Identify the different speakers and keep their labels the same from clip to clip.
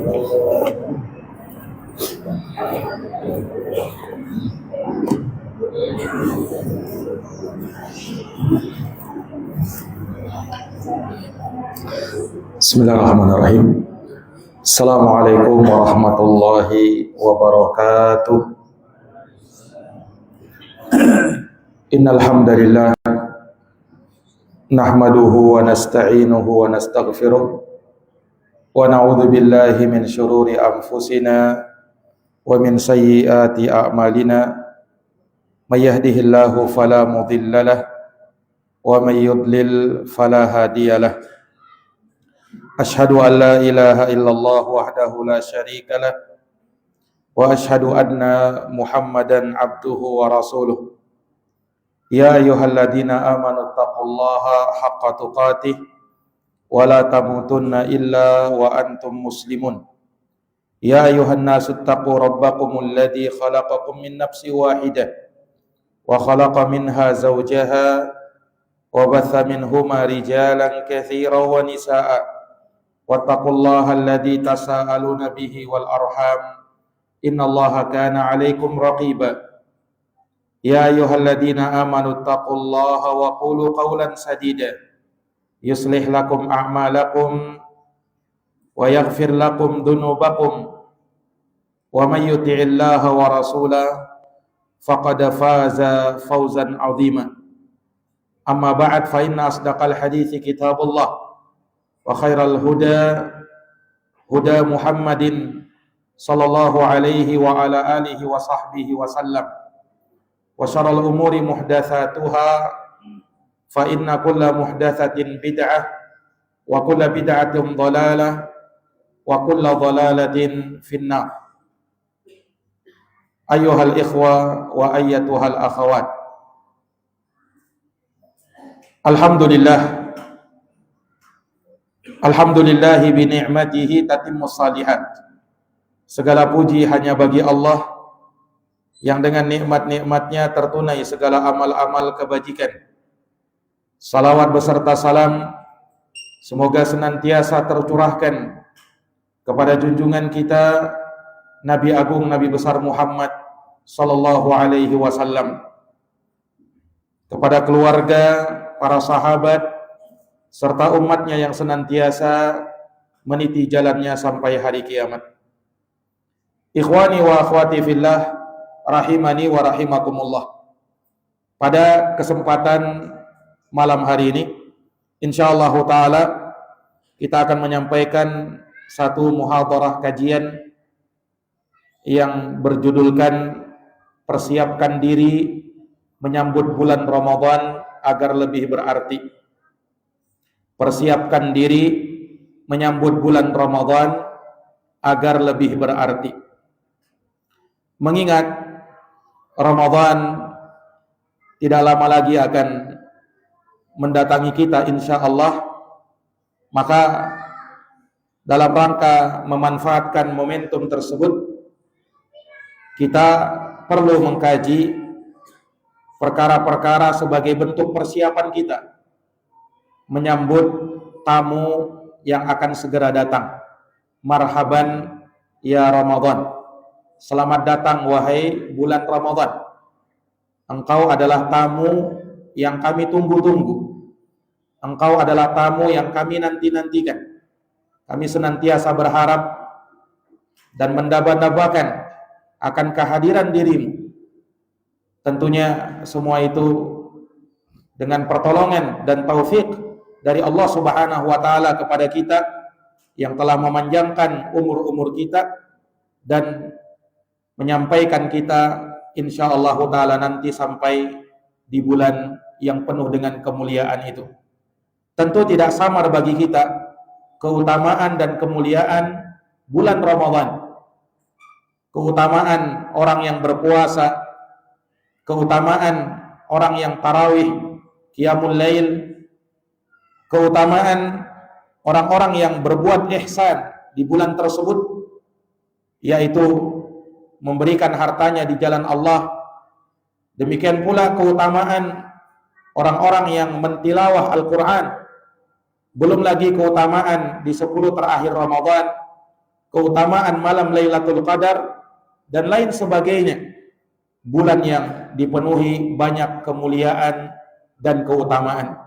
Speaker 1: Bismillahirrahmanirrahim. Assalamualaikum warahmatullahi wabarakatuh. Innal hamdalillah nahmaduhu wa nasta'inuhu wa nastaghfiruh wa na'udzu billahi min shururi anfusina wa min sayyiati a'malina. May yahdihillahu fala mudhillalah wa may yudlil fala hadiyalah. Ashhadu an la ilaha illallah wahdahu la syarika lah wa ashhadu anna Muhammadan abduhu wa rasuluh. Ya ayyuhalladzina amanu taqullaha haqqa tuqatih wa la tamutunna illa wa antum muslimun. Ya ayyuhan nasu taqu rabbakumul ladzi khalaqakum min nafsin wahidah wa khalaqa minha zawjaha wa batha minhuma rijalan katsiran wa nisaa'a. Wattaqullaha alladzi tasaaluna bihi wal arham innallaha kana 'alaikum raqiba. Ya ayyuhalladzina amanu taqullaha wa qulu qawlan sadida yuslih lakum a'malakum wa yaghfir lakum dhunubakum wa may yuti'illaha wa rasulahu faqad faza fawzan 'azima. Amma ba'd, fa inna asdaqal hadithi kitabullah wa khairal huda huda Muhammadin sallallahu alaihi wa ala alihi wa sahbihi wa sallam, wa syarrul umuri muhdatsatuha fa inna kulla muhdatsatin bid'ah wa kulla bid'atin dhalalah wa kulla dhalalatin finnar. Ayyuhal ikhwa wa ayyatuhal akhawat, Alhamdulillahi bi ni'matihi tatimmus salihat. Segala puji hanya bagi Allah yang dengan nikmat-nikmatnya tertunai segala amal-amal kebajikan. Salawat beserta salam semoga senantiasa tercurahkan kepada junjungan kita Nabi Agung, Nabi besar Muhammad sallallahu alaihi wasallam, kepada keluarga, para sahabat serta umatnya yang senantiasa meniti jalannya sampai hari kiamat. Ikhwani wa akhwati fillah, rahimani wa rahimakumullah. Pada kesempatan malam hari ini, insyaallah ta'ala kita akan menyampaikan satu muhadharah kajian yang berjudulkan persiapkan diri menyambut bulan Ramadan agar lebih berarti. Persiapkan diri menyambut bulan Ramadan agar lebih berarti. Mengingat Ramadan tidak lama lagi akan mendatangi kita insyaallah, maka dalam rangka memanfaatkan momentum tersebut, kita perlu mengkaji perkara-perkara sebagai bentuk persiapan kita menyambut tamu yang akan segera datang. Marhaban ya Ramadan. Selamat datang wahai bulan Ramadan. Engkau adalah tamu yang kami tunggu-tunggu. Engkau adalah tamu yang kami nanti-nantikan. Kami senantiasa berharap dan mendaba-dabakan akan kehadiran dirimu. Tentunya semua itu dengan pertolongan dan taufik dari Allah Subhanahu wa taala kepada kita yang telah memanjangkan umur-umur kita dan menyampaikan kita insyaallah taala nanti sampai di bulan yang penuh dengan kemuliaan itu. Tentu tidak samar bagi kita keutamaan dan kemuliaan bulan Ramadan. Keutamaan orang yang berpuasa, keutamaan orang yang tarawih, qiyamul lail, keutamaan orang-orang yang berbuat ihsan di bulan tersebut, yaitu memberikan hartanya di jalan Allah. Demikian pula keutamaan orang-orang yang mentilawah Al-Quran. Belum lagi keutamaan di 10 terakhir Ramadan, keutamaan malam Lailatul Qadar dan lain sebagainya. Bulan yang dipenuhi banyak kemuliaan dan keutamaan.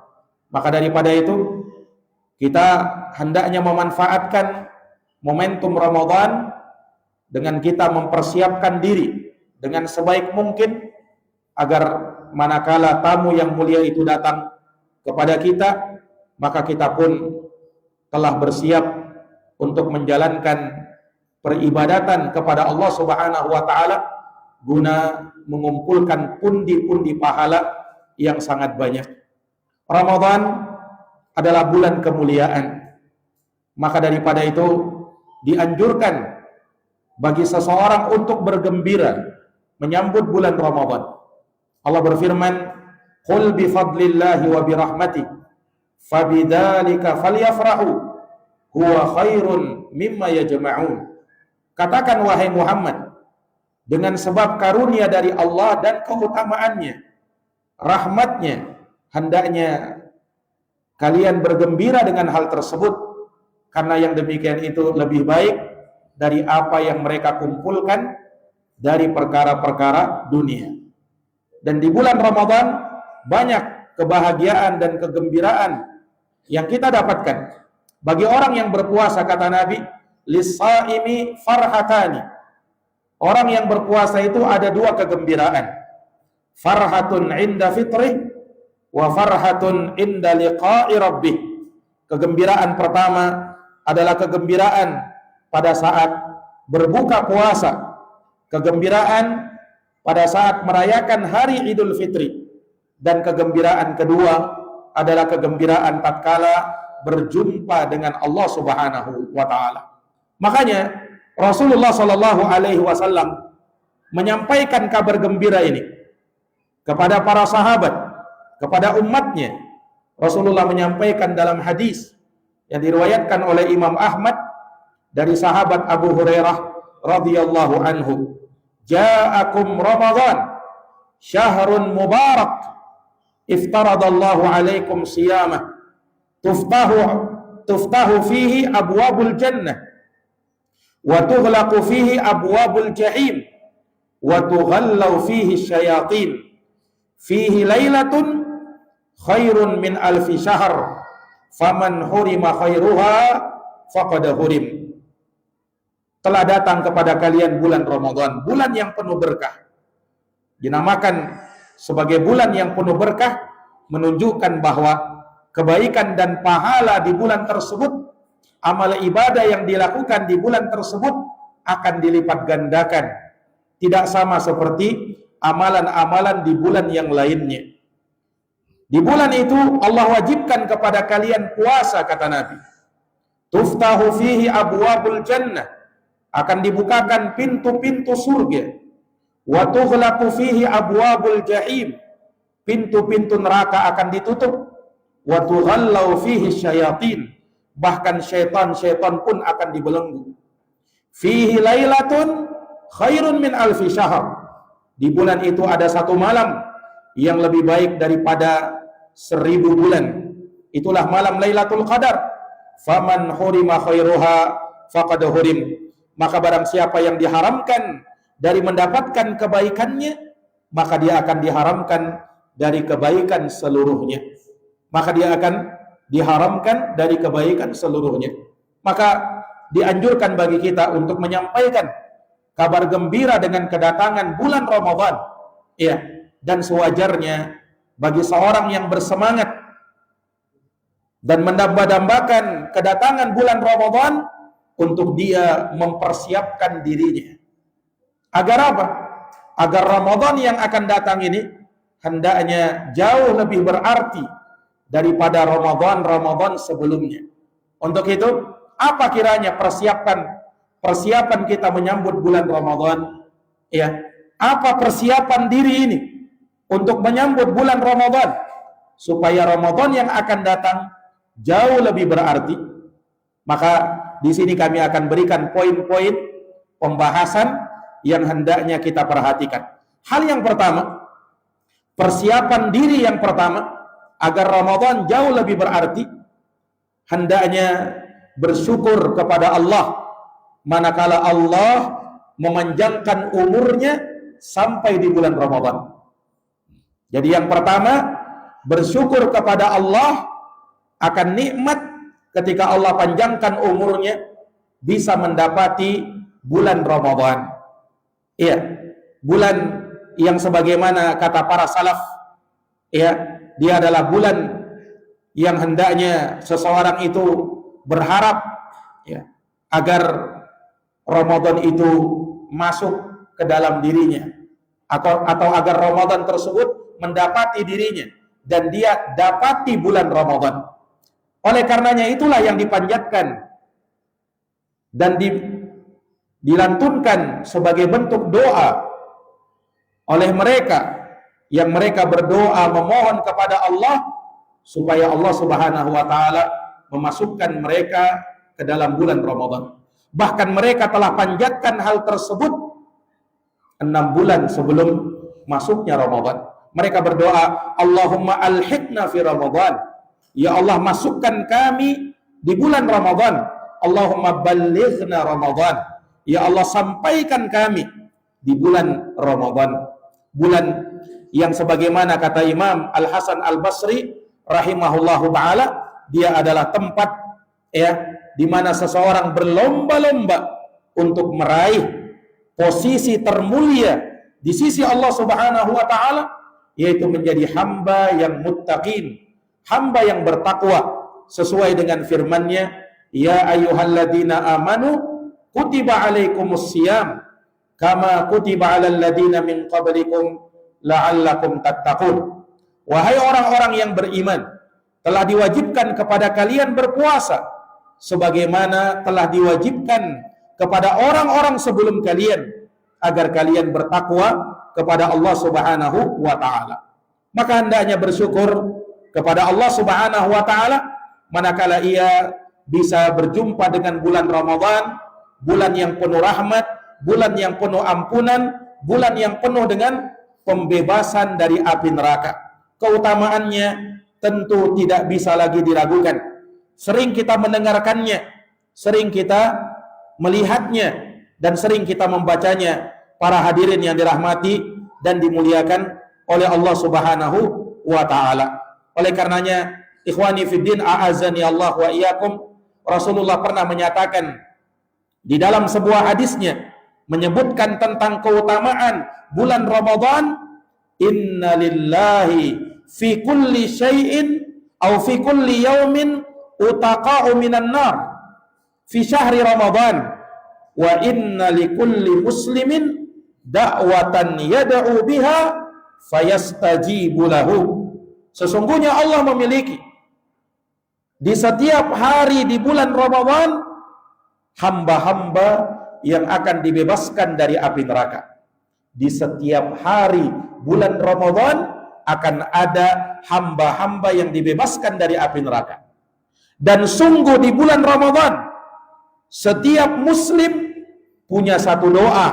Speaker 1: Maka daripada itu, kita hendaknya memanfaatkan momentum Ramadan dengan kita mempersiapkan diri dengan sebaik mungkin agar manakala tamu yang mulia itu datang kepada kita, maka kita pun telah bersiap untuk menjalankan peribadatan kepada Allah Subhanahu wa taala guna mengumpulkan pundi-pundi pahala yang sangat banyak. Ramadan adalah bulan kemuliaan. Maka daripada itu dianjurkan bagi seseorang untuk bergembira menyambut bulan Ramadan. Allah berfirman, "Qul bi fadlillahi wa bi rahmatihi fabidzalika falyafrahu huwa khairun mimma yajma'un." Katakan wahai Muhammad, dengan sebab karunia dari Allah dan keutamaannya, rahmatnya, hendaknya kalian bergembira dengan hal tersebut, karena yang demikian itu lebih baik dari apa yang mereka kumpulkan dari perkara-perkara dunia. Dan di bulan Ramadan banyak kebahagiaan dan kegembiraan yang kita dapatkan. Bagi orang yang berpuasa, kata Nabi, lis-shaimi farhatani. Orang yang berpuasa itu ada dua kegembiraan. Farhatun inda fitrih wa farhatun inda liqa'i rabbih. Kegembiraan pertama adalah kegembiraan pada saat berbuka puasa. Kegembiraan pada saat merayakan hari Idul Fitri. Dan kegembiraan kedua adalah kegembiraan tatkala berjumpa dengan Allah Subhanahu wa taala. Makanya Rasulullah Shallallahu alaihi wasallam menyampaikan kabar gembira ini kepada para sahabat, kepada umatnya. Rasulullah menyampaikan dalam hadis yang diriwayatkan oleh Imam Ahmad dari sahabat Abu Hurairah radhiyallahu anhu, "Ja'akum Ramadan syahrun mubarak iftaradallahu alaikum siyamah tuftahu fihi abwabul jannah wa tughlaqu fihi abwabul jahim wa tughallau fihi syayatin fihi lailatun khairun min alfi syahr faman hurima khairuha faqad hurim." Telah datang kepada kalian bulan Ramadan, bulan yang penuh berkah. Dinamakan sebagai bulan yang penuh berkah menunjukkan bahwa kebaikan dan pahala di bulan tersebut, amal ibadah yang dilakukan di bulan tersebut akan dilipat gandakan. Tidak sama seperti amalan-amalan di bulan yang lainnya. Di bulan itu Allah wajibkan kepada kalian puasa, kata Nabi. Tuftahu fihi abwabul jannah. Akan dibukakan pintu-pintu surga. Wa tughlaqu fihi abwabul jahim. Pintu-pintu neraka akan ditutup. Wa tughallau fihi syayatin. Bahkan syaitan-syaitan pun akan dibelenggu. Fihi lailatun khairun min alfi syahr. Di bulan itu ada satu malam yang lebih baik daripada 1000 bulan. Itulah malam Lailatul Qadar. Faman hurima khairuha faqad hurim. Maka barang siapa yang diharamkan dari mendapatkan kebaikannya, maka dia akan diharamkan dari kebaikan seluruhnya. Maka dia akan diharamkan dari kebaikan seluruhnya. Maka dianjurkan bagi kita untuk menyampaikan kabar gembira dengan kedatangan bulan Ramadan. Ya, dan sewajarnya bagi seorang yang bersemangat dan mendamba-dambakan kedatangan bulan Ramadan untuk dia mempersiapkan dirinya. Agar apa? Agar Ramadan yang akan datang ini hendaknya jauh lebih berarti daripada Ramadan sebelumnya. Untuk itu, apa kiranya persiapan kita menyambut bulan Ramadan? Ya, apa persiapan diri ini untuk menyambut bulan Ramadan supaya Ramadan yang akan datang jauh lebih berarti? Maka di sini kami akan berikan poin-poin pembahasan yang hendaknya kita perhatikan. Hal yang pertama, persiapan diri yang pertama agar Ramadan jauh lebih berarti, hendaknya bersyukur kepada Allah manakala Allah memanjangkan umurnya sampai di bulan Ramadan. Jadi yang pertama, bersyukur kepada Allah akan nikmat ketika Allah panjangkan umurnya bisa mendapati bulan Ramadan. Iya, bulan yang sebagaimana kata para salaf, ya, dia adalah bulan yang hendaknya seseorang itu berharap, ya, agar Ramadan itu masuk ke dalam dirinya, atau agar Ramadan tersebut mendapati dirinya dan dia dapati bulan Ramadan. Oleh karenanya itulah yang dipanjatkan dan dilantunkan sebagai bentuk doa oleh mereka yang mereka berdoa memohon kepada Allah supaya Allah Subhanahu wa taala memasukkan mereka ke dalam bulan Ramadan. Bahkan mereka telah panjatkan hal tersebut 6 bulan sebelum masuknya Ramadan. Mereka berdoa, Allahumma alhiqna fi Ramadan. Ya Allah, masukkan kami di bulan Ramadan. Allahumma ballighna Ramadan. Ya Allah, sampaikan kami di bulan Ramadan. Bulan yang sebagaimana kata Imam Al-Hasan Al-Basri rahimahullahu taala, dia adalah tempat, ya, di mana seseorang berlomba-lomba untuk meraih posisi termulia di sisi Allah Subhanahu wa taala, yaitu menjadi hamba yang muttaqin, hamba yang bertakwa sesuai dengan firman-Nya, ya ayyuhalladzina amanu kutiba alaikumus syiyam kama kutiba alal ladzina min qablikum la'allakum tattaqun. Wahai orang-orang yang beriman, telah diwajibkan kepada kalian berpuasa sebagaimana telah diwajibkan kepada orang-orang sebelum kalian agar kalian bertakwa kepada Allah Subhanahu wa taala. Maka hendaknya bersyukur kepada Allah Subhanahu wa taala manakala ia bisa berjumpa dengan bulan Ramadan, bulan yang penuh rahmat, bulan yang penuh ampunan, bulan yang penuh dengan pembebasan dari api neraka. Keutamaannya tentu tidak bisa lagi diragukan. Sering kita mendengarkannya, sering kita melihatnya, dan sering kita membacanya. Para hadirin yang dirahmati dan dimuliakan oleh Allah Subhanahu wa taala. Oleh karenanya, ikhwani fiddin a'azzani Allah wa iyyakum, Rasulullah pernah menyatakan di dalam sebuah hadisnya menyebutkan tentang keutamaan bulan Ramadan, inna lillahi fi kulli syai'in au fi kulli yaumin utaqa'u minan nar fi syahri Ramadan wa inna likulli muslimin da'watan yad'u biha fayastajibu lahu. Sesungguhnya Allah memiliki di setiap hari di bulan Ramadan hamba-hamba yang akan dibebaskan dari api neraka. Di setiap hari bulan Ramadan akan ada hamba-hamba yang dibebaskan dari api neraka. Dan sungguh di bulan Ramadan setiap muslim punya satu doa,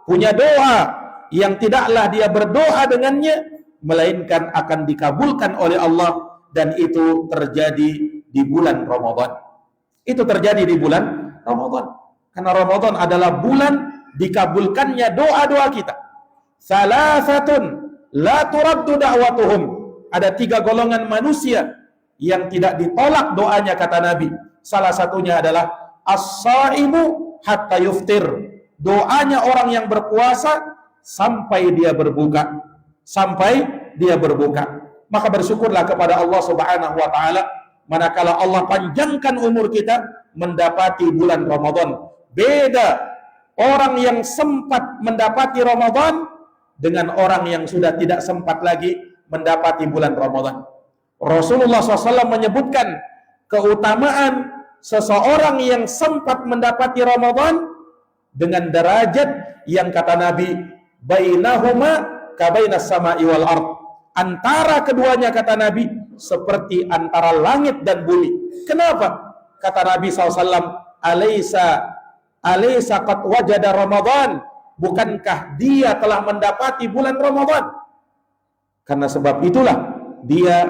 Speaker 1: punya doa yang tidaklah dia berdoa dengannya melainkan akan dikabulkan oleh Allah, dan itu terjadi di bulan Ramadan. Itu terjadi di bulan Ramadan. Karena Ramadan adalah bulan dikabulkannya doa-doa kita. Salasatun la turaddu da'watuhum. Ada 3 golongan manusia yang tidak ditolak doanya, kata Nabi. Salah satunya adalah as-saimu hatta yuftir. Doanya orang yang berpuasa sampai dia berbuka. Sampai dia berbuka. Maka bersyukurlah kepada Allah Subhanahu wa taala manakala Allah panjangkan umur kita mendapati bulan Ramadan. Beda orang yang sempat mendapati Ramadan dengan orang yang sudah tidak sempat lagi mendapati bulan Ramadan. Rasulullah SAW menyebutkan keutamaan seseorang yang sempat mendapati Ramadan dengan derajat yang kata Nabi, bainahuma kabainas sama'i wal ard. Antara keduanya, kata Nabi, seperti antara langit dan bumi. Kenapa? Kata Nabi SAW, alaysa qad wajada Ramadan. Bukankah dia telah mendapati bulan Ramadan? Karena sebab itulah dia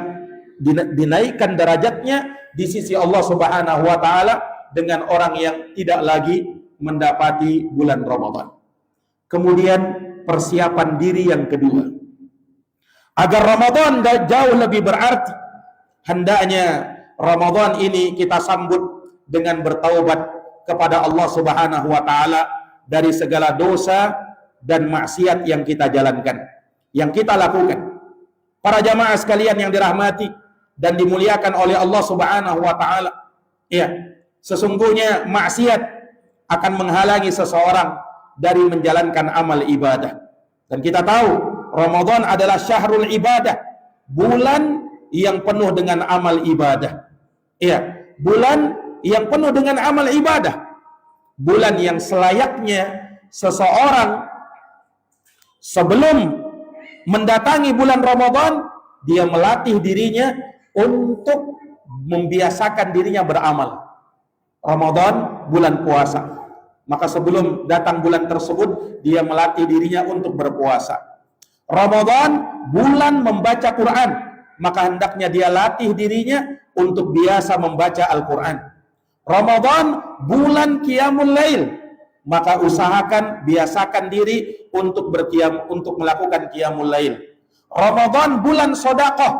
Speaker 1: dinaikkan derajatnya di sisi Allah Subhanahu wa taala dengan orang yang tidak lagi mendapati bulan Ramadan. Kemudian persiapan diri yang kedua, agar Ramadan jauh lebih berarti, hendaknya Ramadan ini kita sambut dengan bertaubat kepada Allah Subhanahu wa taala dari segala dosa dan maksiat yang kita jalankan, yang kita lakukan. Para jamaah sekalian yang dirahmati dan dimuliakan oleh Allah Subhanahu wa taala. Ya, sesungguhnya maksiat akan menghalangi seseorang dari menjalankan amal ibadah. Dan kita tahu Ramadan adalah syahrul ibadah, bulan yang penuh dengan amal ibadah. Ya, bulan yang penuh dengan amal ibadah. Bulan yang selayaknya seseorang sebelum mendatangi bulan Ramadan, dia melatih dirinya untuk membiasakan dirinya beramal. Ramadan bulan puasa, maka sebelum datang bulan tersebut dia melatih dirinya untuk berpuasa. Ramadan bulan membaca Quran, maka hendaknya dia latih dirinya untuk biasa membaca Al-Quran. Ramadan bulan qiyamul lail, maka usahakan biasakan diri untuk melakukan qiyamul lail. Ramadan bulan sedekah,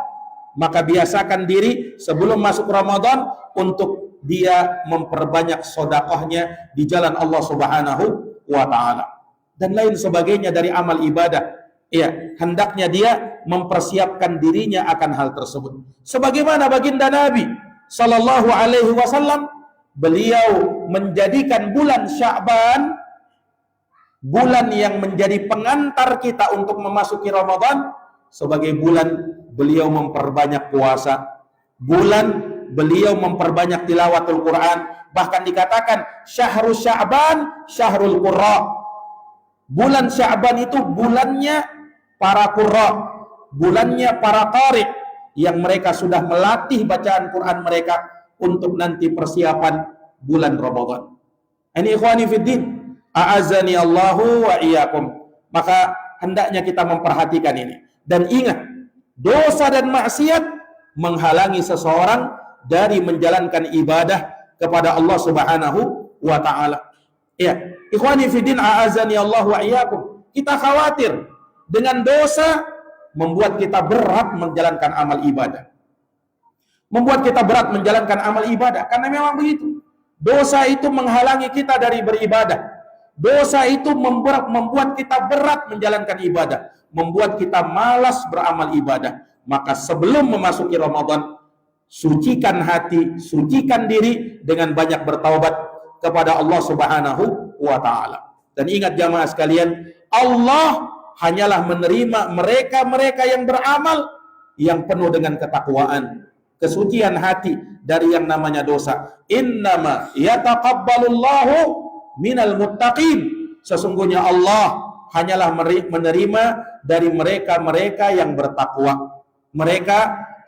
Speaker 1: maka biasakan diri sebelum masuk Ramadan untuk dia memperbanyak sedekahnya di jalan Allah Subhanahu wa taala dan lain sebagainya dari amal ibadah. Ya, hendaknya dia mempersiapkan dirinya akan hal tersebut. Sebagaimana baginda Nabi sallallahu alaihi wasallam, beliau menjadikan bulan Sya'ban bulan yang menjadi pengantar kita untuk memasuki Ramadan sebagai bulan beliau memperbanyak puasa, bulan beliau memperbanyak tilawatul Quran, bahkan dikatakan syahrul Sya'ban syahrul qurra. Bulan Sya'ban itu bulannya para qurra, bulannya para qari yang mereka sudah melatih bacaan Quran mereka untuk nanti persiapan bulan Ramadan. Ini ikhwani fiddin, a'azani Allahu wa iyyakum. Maka hendaknya kita memperhatikan ini. Dan ingat, dosa dan maksiat menghalangi seseorang dari menjalankan ibadah kepada Allah Subhanahu wa taala. Ya, ikhwani fiddin, a'azani Allahu wa iyyakum. Kita khawatir dengan dosa membuat kita berat menjalankan amal ibadah. Membuat kita berat menjalankan amal ibadah. Karena memang begitu. Dosa itu menghalangi kita dari beribadah. Dosa itu membuat kita berat menjalankan ibadah. Membuat kita malas beramal ibadah. Maka sebelum memasuki Ramadan, sucikan hati, sucikan diri dengan banyak bertaubat kepada Allah Subhanahu wa taala. Dan ingat jamaah sekalian, Allah hanyalah menerima mereka-mereka yang beramal yang penuh dengan ketakwaan, kesucian hati dari yang namanya dosa. Innama yataqabbalullahu minal muttaqin. Sesungguhnya Allah hanyalah menerima dari mereka-mereka yang bertakwa. Mereka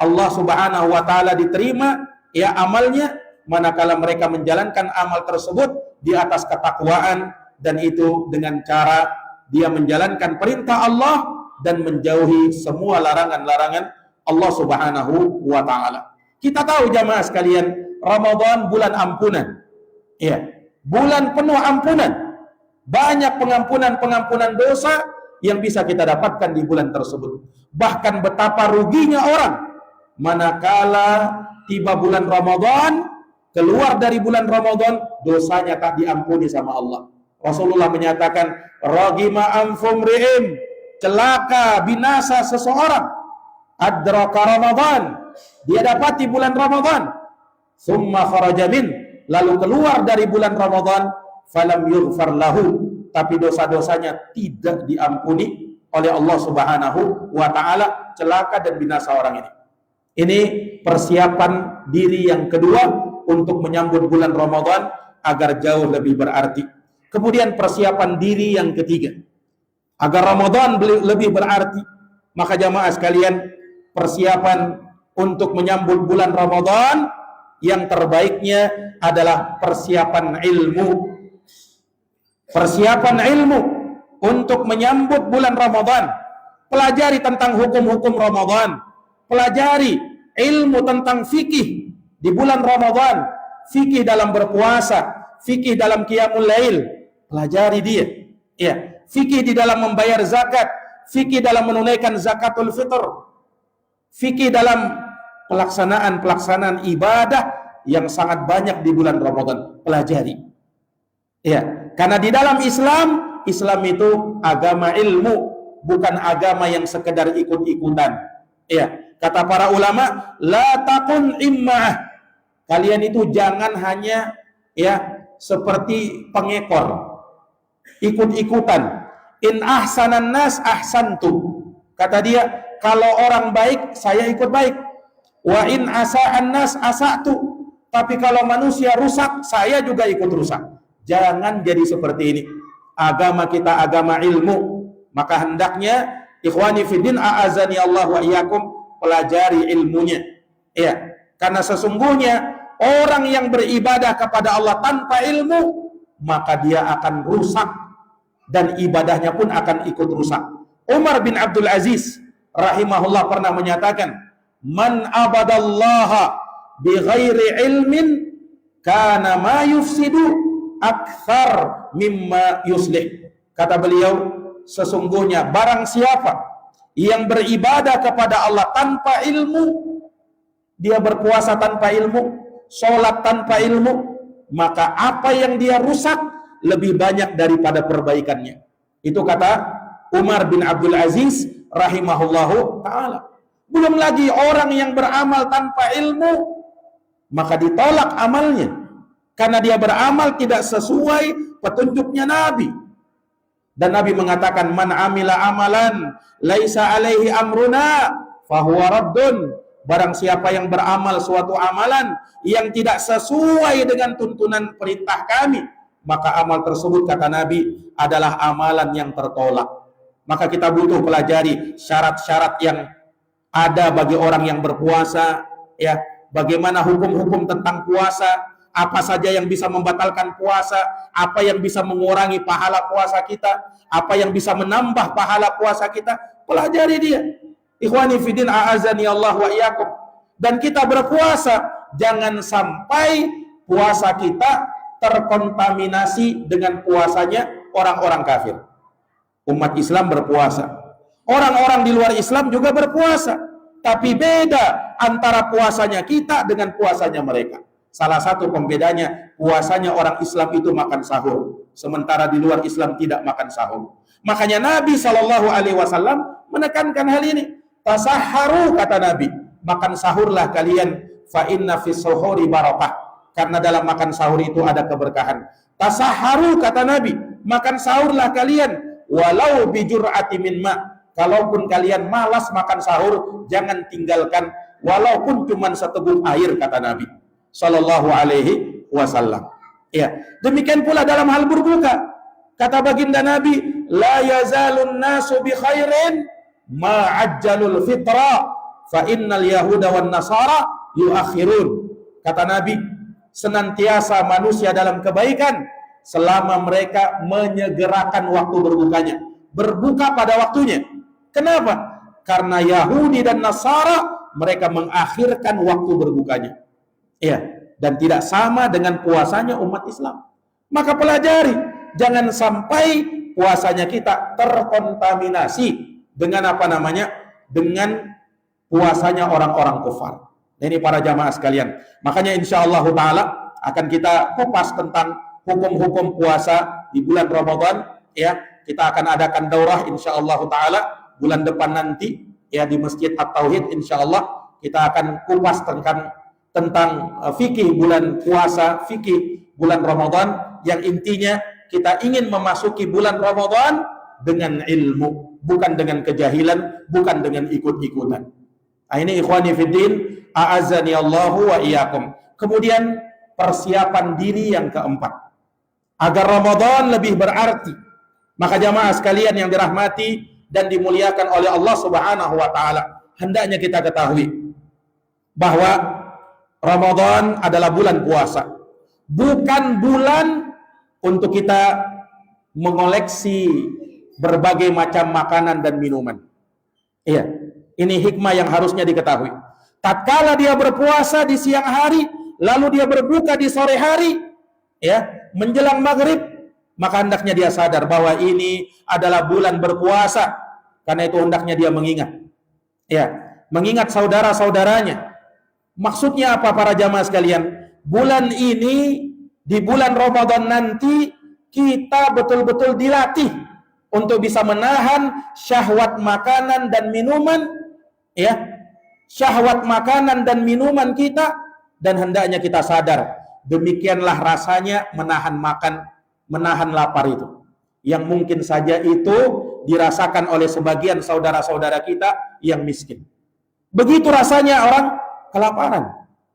Speaker 1: Allah Subhanahu wa taala diterima ya amalnya manakala mereka menjalankan amal tersebut di atas ketakwaan, dan itu dengan cara dia menjalankan perintah Allah dan menjauhi semua larangan-larangan Allah Subhanahu wa taala. Kita tahu jamaah sekalian, Ramadan bulan ampunan. Ya, bulan penuh ampunan. Banyak pengampunan dosa yang bisa kita dapatkan di bulan tersebut. Bahkan betapa ruginya orang manakala tiba bulan Ramadan, keluar dari bulan Ramadan, dosanya tak diampuni sama Allah. Rasulullah menyatakan, ragima anfumri'im, celaka binasa seseorang, adraka Ramadan, dia dapati bulan Ramadan, summa kharaja min, lalu keluar dari bulan Ramadan, falam yughfar lahu, tapi dosa-dosanya tidak diampuni oleh Allah Subhanahu wa taala. Celaka dan binasa orang ini. Ini persiapan diri yang kedua untuk menyambut bulan Ramadan agar jauh lebih berarti. Kemudian persiapan diri yang ketiga agar Ramadan lebih berarti, maka jamaah sekalian, persiapan untuk menyambut bulan Ramadan yang terbaiknya adalah persiapan ilmu. Persiapan ilmu untuk menyambut bulan Ramadan. Pelajari tentang hukum-hukum Ramadan, pelajari ilmu tentang fikih di bulan Ramadan, fikih dalam berpuasa, fikih dalam qiyamul lail, pelajari dia. Ya, fikih di dalam membayar zakat, fikih dalam menunaikan zakatul fitr, fikih dalam pelaksanaan ibadah yang sangat banyak di bulan Ramadan. Pelajari. Ya, karena di dalam Islam itu agama ilmu, bukan agama yang sekedar ikut-ikutan. Ya, kata para ulama, la takun imma'ah. Kalian itu jangan hanya ya seperti pengekor, ikut-ikutan. In ahsanan nas ahsantu. Kata dia, kalau orang baik saya ikut baik. Wa in asa'an nas asa'tu. Tapi kalau manusia rusak, saya juga ikut rusak. Jangan jadi seperti ini. Agama kita agama ilmu. Maka hendaknya ikhwani fiddin a'azani Allah wa iyyakum, pelajari ilmunya. Ya, karena sesungguhnya orang yang beribadah kepada Allah tanpa ilmu, maka dia akan rusak dan ibadahnya pun akan ikut rusak. Umar bin Abdul Aziz rahimahullah pernah menyatakan, man abadallaha bi ghairi ilmin kana ma yufsidu akthar mimma yuslih. Kata beliau, sesungguhnya barang siapa yang beribadah kepada Allah tanpa ilmu, dia berpuasa tanpa ilmu, sholat tanpa ilmu, maka apa yang dia rusak lebih banyak daripada perbaikannya. Itu kata Umar bin Abdul Aziz rahimahullahu ta'ala. Belum lagi orang yang beramal tanpa ilmu, maka ditolak amalnya karena dia beramal tidak sesuai petunjuknya Nabi. Dan Nabi mengatakan, man amila amalan laisa alaihi amruna fahuwa raddun. Barang siapa yang beramal suatu amalan yang tidak sesuai dengan tuntunan perintah kami, maka amal tersebut, kata Nabi, adalah amalan yang tertolak. Maka kita butuh pelajari syarat-syarat yang ada bagi orang yang berpuasa, ya, bagaimana hukum-hukum tentang puasa, apa saja yang bisa membatalkan puasa, apa yang bisa mengurangi pahala puasa kita, apa yang bisa menambah pahala puasa kita. Pelajari dia. Ikhwani fiddin a'azani Allah wa iyyakum. Dan kita berpuasa, jangan sampai puasa kita terkontaminasi dengan puasanya orang-orang kafir. Umat Islam berpuasa, orang-orang di luar Islam juga berpuasa, tapi beda antara puasanya kita dengan puasanya mereka. Salah satu pembedanya, puasanya orang Islam itu makan sahur, sementara di luar Islam tidak makan sahur. Makanya Nabi SAW menekankan hal ini. Tasahharu, kata Nabi, makan sahurlah kalian, fa inna fis suhuri barakah, karena dalam makan sahur itu ada keberkahan. Tasahharu, kata Nabi, makan sahurlah kalian, walau bijur'ati min ma, kalaupun kalian malas makan sahur, jangan tinggalkan walaupun cuma seteguk air, kata Nabi sallallahu alaihi wasallam. Ya, demikian pula dalam hal berbuka, kata baginda Nabi, la yazalun nasu bi khairin ma'ajjalul fitra fa innal yahuda wan nasara yuakhirun. Kata Nabi, senantiasa manusia dalam kebaikan selama mereka menyegerakan waktu berbukanya, berbuka pada waktunya. Kenapa? Karena Yahudi dan Nasara mereka mengakhirkan waktu berbukanya. Iya, dan tidak sama dengan puasanya umat Islam. Maka pelajari, jangan sampai puasanya kita terkontaminasi dengan apa namanya? Dengan puasanya orang-orang kufar. Ini para jamaah sekalian. Makanya insyaallah taala akan kita kupas tentang hukum-hukum puasa di bulan Ramadan, ya. Kita akan adakan daurah insyaallah taala bulan depan nanti, ya, di Masjid At-Tauhid. Insyaallah kita akan kupas tentang fikih bulan puasa, fikih bulan Ramadan, yang intinya kita ingin memasuki bulan Ramadan dengan ilmu, bukan dengan kejahilan, bukan dengan ikut-ikutan. Nah, ini ikhwani fiddin, a'azzani Allahu wa iyyakum. Kemudian persiapan diri yang keempat, agar Ramadan lebih berarti. Maka jamaah sekalian yang dirahmati dan dimuliakan oleh Allah Subhanahu wa taala, hendaknya kita ketahui bahwa Ramadan adalah bulan puasa, bukan bulan untuk kita mengoleksi berbagai macam makanan dan minuman. Iya, ini hikmah yang harusnya diketahui. Tatkala dia berpuasa di siang hari, lalu dia berbuka di sore hari, ya, menjelang maghrib, maka hendaknya dia sadar bahwa ini adalah bulan berpuasa. Karena itu hendaknya dia mengingat, ya, mengingat saudara-saudaranya. Maksudnya apa para jamaah sekalian? Bulan ini, di bulan Ramadan nanti, kita betul-betul dilatih untuk bisa menahan syahwat makanan dan minuman, ya, syahwat makanan dan minuman kita, dan hendaknya kita sadar, demikianlah rasanya menahan makan, menahan lapar itu, yang mungkin saja itu dirasakan oleh sebagian saudara-saudara kita yang miskin. Begitu rasanya orang kelaparan.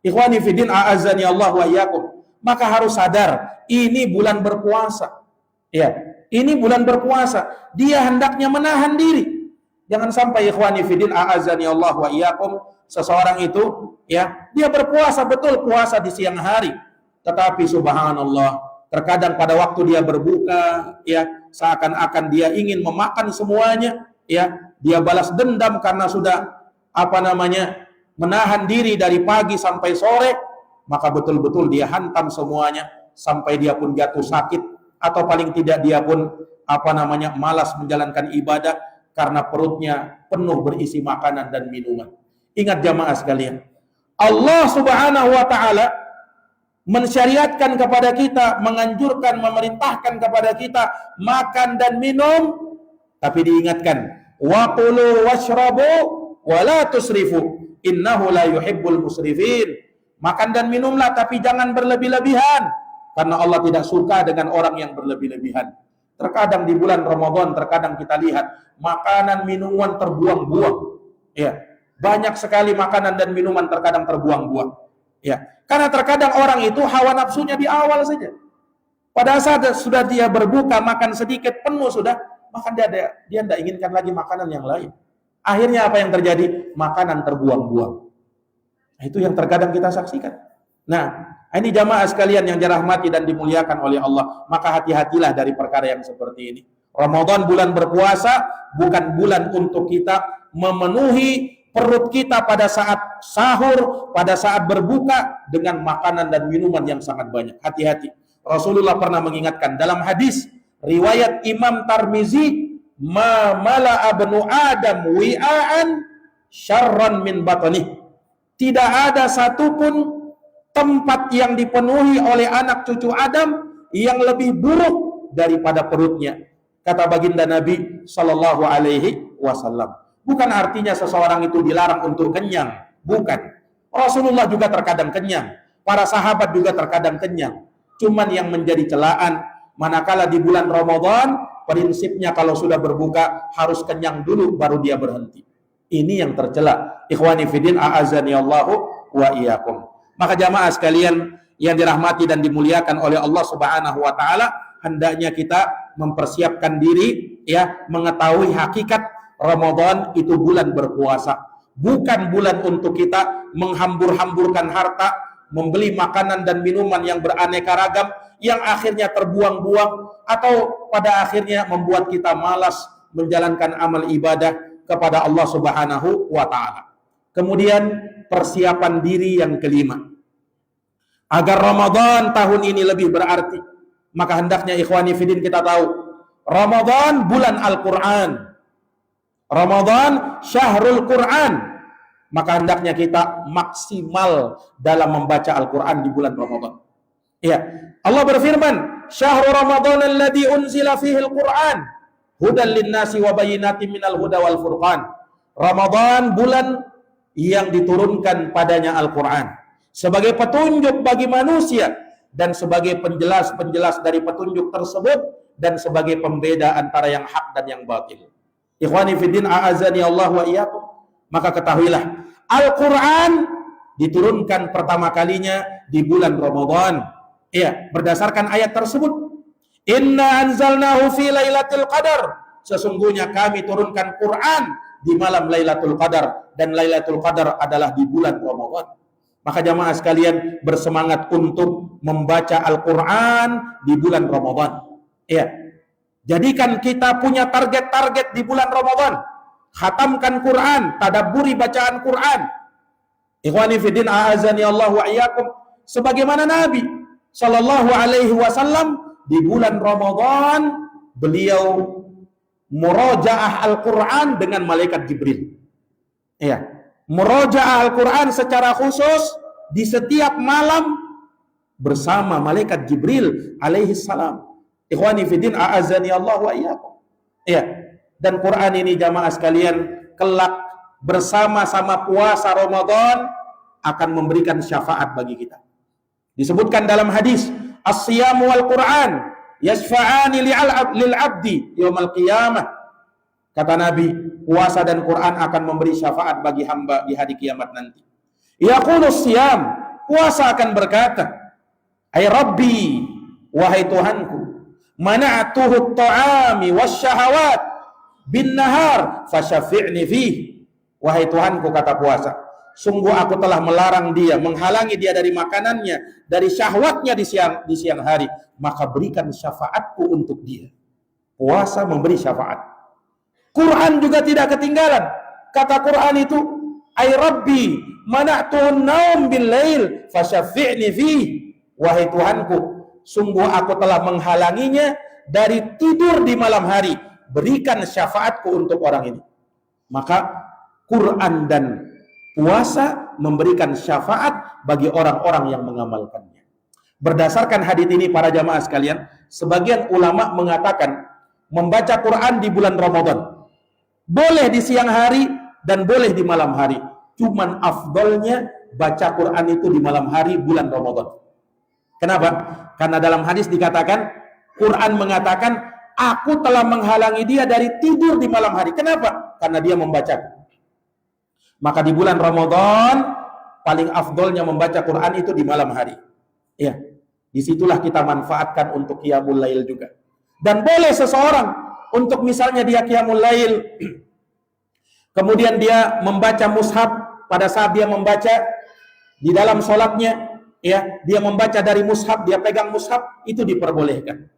Speaker 1: Ikhwani fiddin, a'azzani Allah wa iyyakum. Maka harus sadar, ini bulan berpuasa. Ya, ini bulan berpuasa. Dia hendaknya menahan diri. Jangan sampai ikhwani fiddin, a'azzani Allah wa iyyakum, seseorang itu, ya, dia berpuasa, betul puasa di siang hari, tetapi subhanallah, terkadang pada waktu dia berbuka, ya, seakan-akan dia ingin memakan semuanya, ya, dia balas dendam karena sudah menahan diri dari pagi sampai sore, maka betul-betul dia hantam semuanya sampai dia pun jatuh sakit, atau paling tidak dia pun malas menjalankan ibadah karena perutnya penuh berisi makanan dan minuman. Ingat jamaah sekalian, Allah Subhanahu wa taala mensyariatkan kepada kita, menganjurkan, memerintahkan kepada kita makan dan minum, tapi diingatkan, wa qulu washrabu wa la tusrifu innahu la yuhibbul musrifin. Makan dan minumlah, tapi jangan berlebih-lebihan, karena Allah tidak suka dengan orang yang berlebih-lebihan. Terkadang di bulan Ramadan, terkadang kita lihat makanan minuman terbuang-buang, ya, banyak sekali makanan dan minuman terkadang terbuang-buang, ya, karena terkadang orang itu hawa nafsunya di awal saja. Pada saat sudah dia berbuka, makan sedikit penuh sudah, maka dia tidak inginkan lagi makanan yang lain. Akhirnya apa yang terjadi? Makanan terbuang-buang. Itu yang terkadang kita saksikan. Nah, ini jamaah sekalian yang dirahmati dan dimuliakan oleh Allah. Maka hati-hatilah dari perkara yang seperti ini. Ramadan bulan berpuasa, bukan bulan untuk kita memenuhi perut kita pada saat sahur, pada saat berbuka dengan makanan dan minuman yang sangat banyak. Hati-hati. Rasulullah pernah mengingatkan dalam hadis riwayat Imam Tirmizi, ma mala'a ibnu Adam wi'aan syarran min batnih. Tidak ada satupun tempat yang dipenuhi oleh anak cucu Adam yang lebih buruk daripada perutnya, kata baginda Nabi Sallallahu Alaihi Wasallam. Bukan artinya seseorang itu dilarang untuk kenyang, bukan. Rasulullah juga terkadang kenyang, para sahabat juga terkadang kenyang. Cuman yang menjadi celaan, manakala di bulan Ramadan, prinsipnya kalau sudah berbuka harus kenyang dulu baru dia berhenti. Ini yang tercela. Ikhwani fiddin, a'azzani Allahu wa iyyakum. Maka jamaah sekalian yang dirahmati dan dimuliakan oleh Allah Subhanahu wa taala, hendaknya kita mempersiapkan diri, ya, mengetahui hakikat Ramadan itu bulan berpuasa. Bukan bulan untuk kita menghambur-hamburkan harta, membeli makanan dan minuman yang beraneka ragam yang akhirnya terbuang-buang, atau pada akhirnya membuat kita malas menjalankan amal ibadah kepada Allah Subhanahu wa taala. Kemudian persiapan diri yang kelima. Agar Ramadan tahun ini lebih berarti, maka hendaknya ikhwani fiddin kita tahu, Ramadan bulan Al-Qur'an. Ramadan syahrul Qur'an. Maka hendaknya kita maksimal dalam membaca Al-Qur'an di bulan Ramadan. Ya, Allah berfirman, "Syahrul Ramadan alladzi unzila fihi al-Qur'an hudan lin-nasi wa bayyinatin minal huda wal furqan." Ramadan bulan yang diturunkan padanya Al-Qur'an sebagai petunjuk bagi manusia dan sebagai penjelas-penjelas dari petunjuk tersebut dan sebagai pembeda antara yang hak dan yang batil. Ikhwani fiddin, a'azzani Allah wa iyyakum. Maka ketahuilah, Al-Qur'an diturunkan pertama kalinya di bulan Ramadan. Ya, berdasarkan ayat tersebut, "Inna anzalnahu fi lailatul qadar." Sesungguhnya kami turunkan Quran di malam Lailatul Qadar, dan Lailatul Qadar adalah di bulan Ramadan. Maka jamaah sekalian bersemangat untuk membaca Al-Qur'an di bulan Ramadan. Ya. Jadikan kita punya target-target di bulan Ramadan. Khatamkan Quran, tadabburi bacaan Quran. Ikhwani fiddin, a'azani Allah wa iyyakum. Sebagaimana Nabi Sallallahu alaihi wasallam di bulan Ramadan beliau murojaah Al-Quran dengan malaikat Jibril. Ya, murojaah Al-Quran secara khusus di setiap malam bersama malaikat Jibril alaihi salam. Ikhwani fiddin, a'azzani Allah wa iyyakum. Ya, dan Quran ini jamaah sekalian kelak bersama-sama puasa Ramadan akan memberikan syafaat bagi kita. Disebutkan dalam hadis, as-siyamu wal Quran yashfa'ani lil abdi yaumal qiyamah. Kata Nabi, puasa dan Quran akan memberi syafaat bagi hamba di hari kiamat nanti. Yaqulu siyam, puasa akan berkata, ay Rabbi, wahai Tuhanku, mana'tuhu at-ta'ami wasyahawat bin nahar fasyafi'ni fihi. Wahai Tuhanku, kata puasa, sungguh aku telah melarang dia, menghalangi dia dari makanannya, dari syahwatnya di siang hari, maka berikan syafaatku untuk dia. Puasa memberi syafaat. Quran juga tidak ketinggalan. Kata Quran itu, ay Rabbi, mana'tuhun naum bil lail fasyafi'ni fihi. Wahai Tuhanku, sungguh aku telah menghalanginya dari tidur di malam hari, berikan syafaatku untuk orang ini. Maka Quran dan puasa memberikan syafaat bagi orang-orang yang mengamalkannya. Berdasarkan hadits ini para jamaah sekalian, sebagian ulama mengatakan membaca Quran di bulan Ramadan boleh di siang hari dan boleh di malam hari. Cuman afdolnya baca Quran itu di malam hari bulan Ramadan. Kenapa? Karena dalam hadis dikatakan, Quran mengatakan, aku telah menghalangi dia dari tidur di malam hari. Kenapa? Karena dia membaca. Maka di bulan Ramadan paling afdolnya membaca Quran itu di malam hari. Ya, disitulah kita manfaatkan untuk qiyamul lail juga. Dan boleh seseorang untuk misalnya dia qiyamul lail, kemudian dia membaca mushaf pada saat dia membaca di dalam sholatnya, ya, dia membaca dari mushaf, dia pegang mushaf, itu diperbolehkan.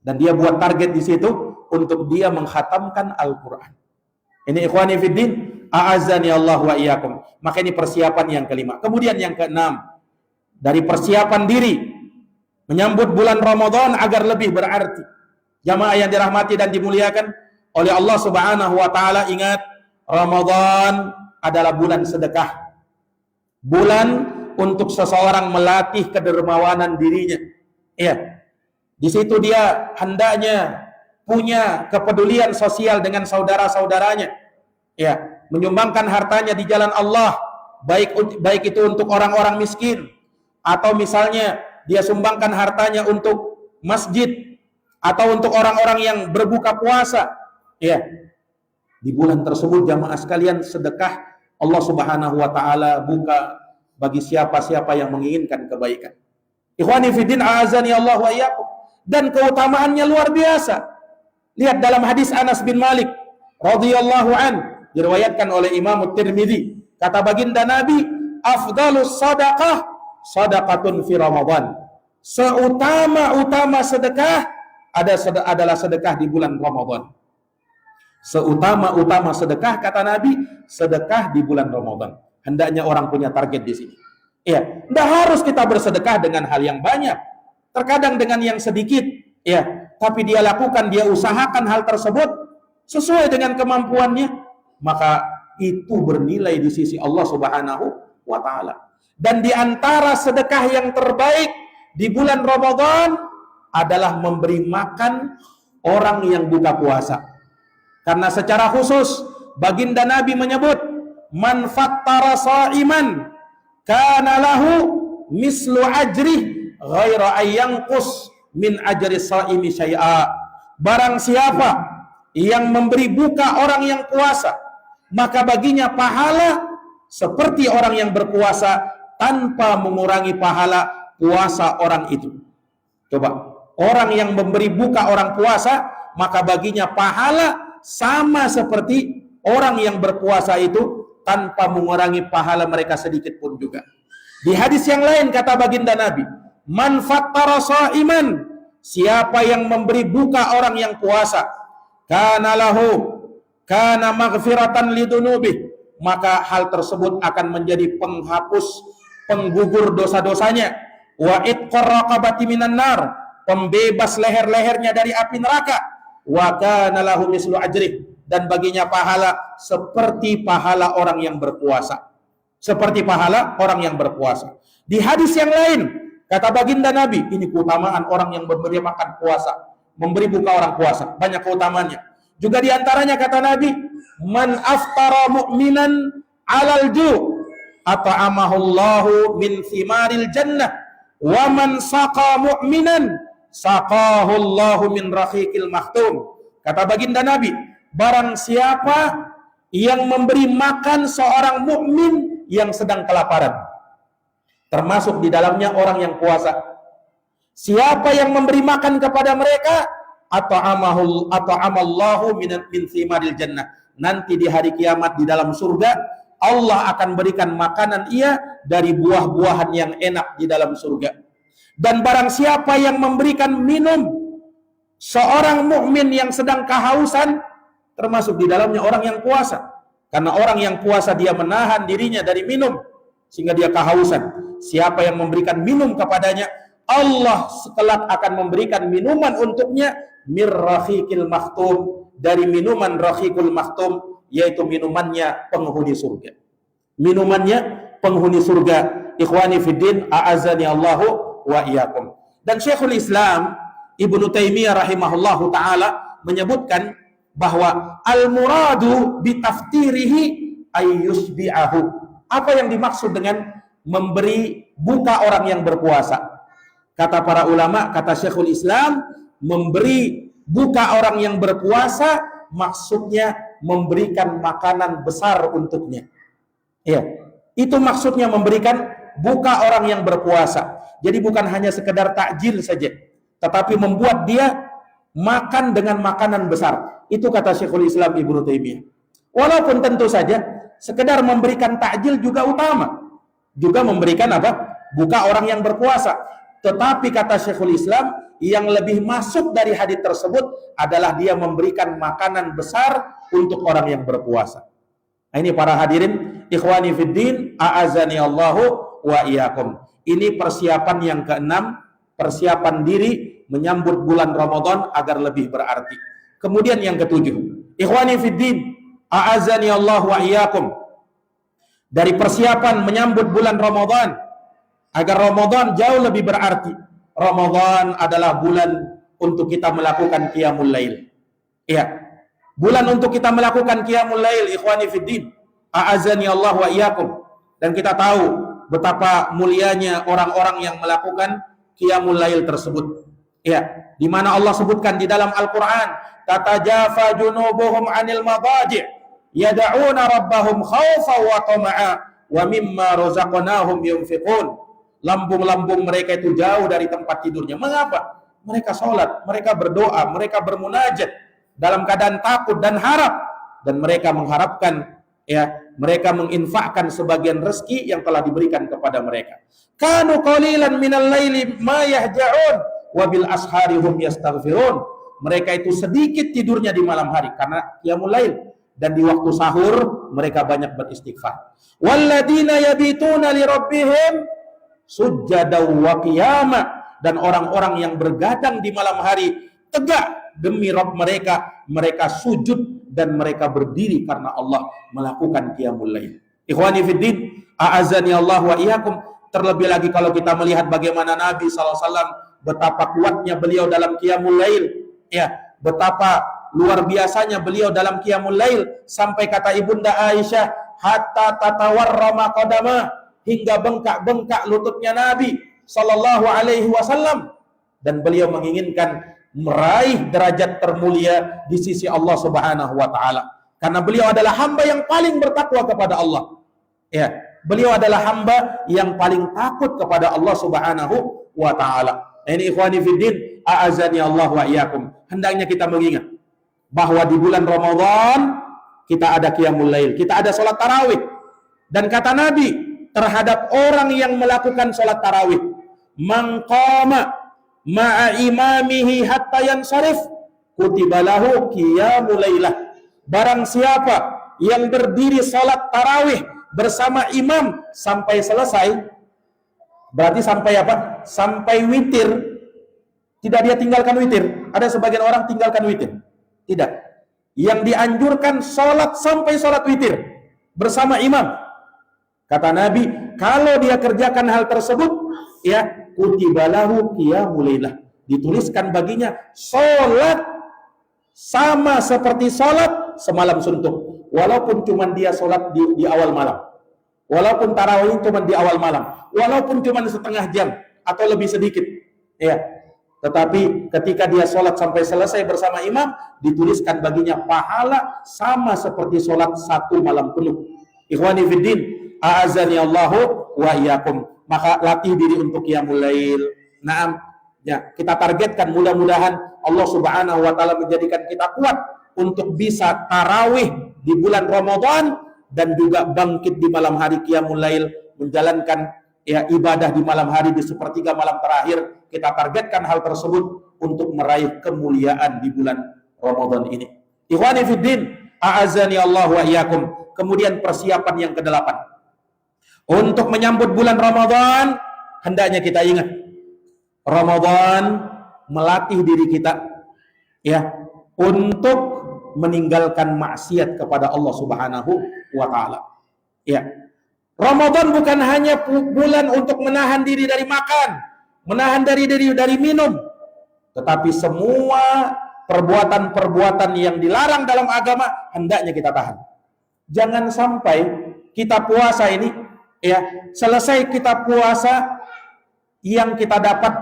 Speaker 1: Dan dia buat target di situ untuk dia menghatamkan Al-Quran. Ini ikhwani fiddin, a'azzani Allah wa iyyakum. Maka ini persiapan yang kelima. Kemudian yang keenam, dari persiapan diri menyambut bulan Ramadan agar lebih berarti. Jamaah yang dirahmati dan dimuliakan oleh Allah Subhanahu wa taala, ingat, Ramadan adalah bulan sedekah. Bulan untuk seseorang melatih kedermawanan dirinya. Iya. Di situ dia hendaknya punya kepedulian sosial dengan saudara-saudaranya. Ya, menyumbangkan hartanya di jalan Allah, baik itu untuk orang-orang miskin, atau misalnya dia sumbangkan hartanya untuk masjid, atau untuk orang-orang yang berbuka puasa. Ya, di bulan tersebut jamaah sekalian, sedekah Allah Subhanahu wa taala buka bagi siapa-siapa yang menginginkan kebaikan. Ikhwani fiddin, a'azani Allah wa iyyakum. Dan keutamaannya luar biasa. Lihat dalam hadis Anas bin Malik radhiyallahu an, diriwayatkan oleh Imam Tirmidzi, kata baginda Nabi, afdalus sadaqah sadaqatun fi Ramadan. Seutama-utama sedekah adalah sedekah di bulan Ramadan. Seutama-utama sedekah, kata Nabi, sedekah di bulan Ramadan. Hendaknya orang punya target di sini. Ya, tidak harus kita bersedekah dengan hal yang banyak. Terkadang dengan yang sedikit, ya, tapi dia lakukan, dia usahakan hal tersebut sesuai dengan kemampuannya, maka itu bernilai di sisi Allah Subhanahu wa taala. Dan di antara sedekah yang terbaik di bulan Ramadan adalah memberi makan orang yang buka puasa. Karena secara khusus baginda Nabi menyebut, man fattara sha'iman kana lahu mislu ajri ghaira ayyanqus min ajri sha'imi syai'a. Barang siapa yang memberi buka orang yang puasa, maka baginya pahala seperti orang yang berpuasa tanpa mengurangi pahala puasa orang itu. Coba, orang yang memberi buka orang puasa, maka baginya pahala sama seperti orang yang berpuasa itu tanpa mengurangi pahala mereka sedikit pun juga. Di hadis yang lain kata baginda Nabi, man fattara sha'iman, siapa yang memberi buka orang yang puasa, kana lahu kana maghfiratan lidunubih, maka hal tersebut akan menjadi penghapus, penggugur dosa-dosanya, wa itqar raqabati minan nar, pembebas leher-lehernya dari api neraka, wa kana lahu mislu ajrih, dan baginya pahala seperti pahala orang yang berpuasa. Seperti pahala orang yang berpuasa. Di hadis yang lain, kata baginda Nabi, ini keutamaan orang yang memberi makan puasa, memberi buka orang puasa, banyak keutamaannya. Juga diantaranya kata Nabi, man aftara mu'minan alal ju' at'amahullahu min thimaril jannah, wa man saqa mu'minan saqahullahu min rahiqil mahtum. Kata baginda Nabi, barang siapa yang memberi makan seorang mukmin yang sedang kelaparan, termasuk di dalamnya orang yang puasa, siapa yang memberi makan kepada mereka, at'amallahu min thimaril jannah, nanti di hari kiamat di dalam surga Allah akan berikan makanan ia dari buah-buahan yang enak di dalam surga. Dan barang siapa yang memberikan minum seorang mukmin yang sedang kehausan, termasuk di dalamnya orang yang puasa. Karena orang yang puasa dia menahan dirinya dari minum sehingga dia kehausan. Siapa yang memberikan minum kepadanya, Allah kelak akan memberikan minuman untuknya mir rahiqil mahtum, dari minuman rahiqul mahtum, yaitu minumannya penghuni surga. Minumannya penghuni surga. Ikhwani fiddin, a'azani Allahu wa iyyakum. Dan Syekhul Islam Ibnu Taimiyah rahimahullahu taala menyebutkan bahwa al-muradu bitaftirihi ayyusbi'ahu. Apa yang dimaksud dengan memberi buka orang yang berpuasa? Kata para ulama, kata Syekhul Islam, memberi buka orang yang berpuasa maksudnya memberikan makanan besar untuknya. Ya, itu maksudnya memberikan buka orang yang berpuasa. Jadi bukan hanya sekedar takjil saja, tetapi membuat dia makan dengan makanan besar. Itu kata Syekhul Islam Ibnu Taimiyah. Walaupun tentu saja sekedar memberikan takjil juga utama, juga memberikan apa? Buka orang yang berpuasa. Tetapi kata Syekhul Islam, yang lebih masuk dari hadis tersebut adalah dia memberikan makanan besar untuk orang yang berpuasa. Nah, ini para hadirin ikhwani fiddin, a'azani Allahu wa iyyakum. Ini persiapan yang keenam, persiapan diri menyambut bulan Ramadan agar lebih berarti. Kemudian yang ketujuh, ikhwani fiddin, a'azani Allah wa iyyakum, dari persiapan menyambut bulan Ramadan agar Ramadan jauh lebih berarti. Ramadan adalah bulan untuk kita melakukan qiyamul lail. Iya, bulan untuk kita melakukan qiyamul lail, ikhwani fiddin, a'azani Allah wa iyyakum. Dan kita tahu betapa mulianya orang-orang yang melakukan qiyamul lail tersebut. Ya, di mana Allah sebutkan di dalam Al-Qur'an, tatajafa junubuhum 'anil madaji' yad'una rabbahum khaufa wa tama'a wa mimma razaqnahum yunfiqun. Lambung-lambung mereka itu jauh dari tempat tidurnya. Mengapa? Mereka sholat, mereka berdoa, mereka bermunajat dalam keadaan takut dan harap, dan mereka mengharapkan, ya, mereka menginfakkan sebagian rezeki yang telah diberikan kepada mereka. Kanu qalilan minal laili ma yahja'un wa bil ashari hum yastaghfirun. Mereka itu sedikit tidurnya di malam hari karena qiyamul lail, dan di waktu sahur mereka banyak beristighfar. Walladzina yabituna li rabbihim sujjadaw wa qiyama, dan orang-orang yang bergadang di malam hari tegak demi Rabb mereka, mereka sujud dan mereka berdiri karena Allah melakukan qiyamul lail. Ikhwani fiddin, a'azani Allah wa iyyakum. Terlebih lagi kalau kita melihat bagaimana Nabi SAW, betapa kuatnya beliau dalam qiyamul lail, ya, betapa luar biasanya beliau dalam qiyamul lail, sampai kata Ibunda Aisyah, hatta tatawarrama qadamah, hingga bengkak-bengkak lututnya Nabi sallallahu alaihi wasallam, dan beliau menginginkan meraih derajat termulia di sisi Allah Subhanahu wa taala, karena beliau adalah hamba yang paling bertakwa kepada Allah. Ya, beliau adalah hamba yang paling takut kepada Allah Subhanahu wa taala. Ini ikhwani fiddin, a'azani Allah wa iyyakum. Hendaknya kita mengingat bahwa di bulan Ramadan kita ada qiyamul lail, kita ada salat tarawih. Dan kata Nabi terhadap orang yang melakukan salat tarawih, man qama ma'a imamihi hatta yansarif kutiba lahu qiyamul lailah. Barang siapa yang berdiri salat tarawih bersama imam sampai selesai, Berarti sampai apa? Sampai witir. Tidak dia tinggalkan witir. Ada sebagian orang tinggalkan witir. Tidak. Yang dianjurkan sholat sampai sholat witir bersama imam. Kata Nabi, kalau dia kerjakan hal tersebut, ya, kutibalahu qiyamul lailah. Dituliskan baginya sholat sama seperti sholat semalam suntuk. Walaupun cuma dia sholat di awal malam. Walaupun tarawih cuma di awal malam. Walaupun cuma setengah jam atau lebih sedikit. Ya. Tetapi ketika dia sholat sampai selesai bersama imam, dituliskan baginya pahala sama seperti sholat satu malam penuh. Ikhwani fiddin, a'azani Allahu wa iyyakum. Maka latih diri untuk qiyamul lail. Naam, ya, kita targetkan mudah-mudahan Allah Subhanahu wa taala menjadikan kita kuat untuk bisa tarawih di bulan Ramadan dan juga bangkit di malam hari qiyamul lail, menjalankan ya ibadah di malam hari di sepertiga malam terakhir. Kita targetkan hal tersebut untuk meraih kemuliaan di bulan Ramadan ini. Ikhwani fiddin, a'azani Allah wa iyyakum. Kemudian persiapan yang ke-8. Untuk menyambut bulan Ramadan, hendaknya kita ingat Ramadan melatih diri kita ya untuk meninggalkan maksiat kepada Allah Subhanahu wa taala. Ya. Ramadan bukan hanya bulan untuk menahan diri dari makan, menahan dari minum, tetapi semua perbuatan-perbuatan yang dilarang dalam agama hendaknya kita tahan. Jangan sampai kita puasa ini ya, selesai kita puasa yang kita dapat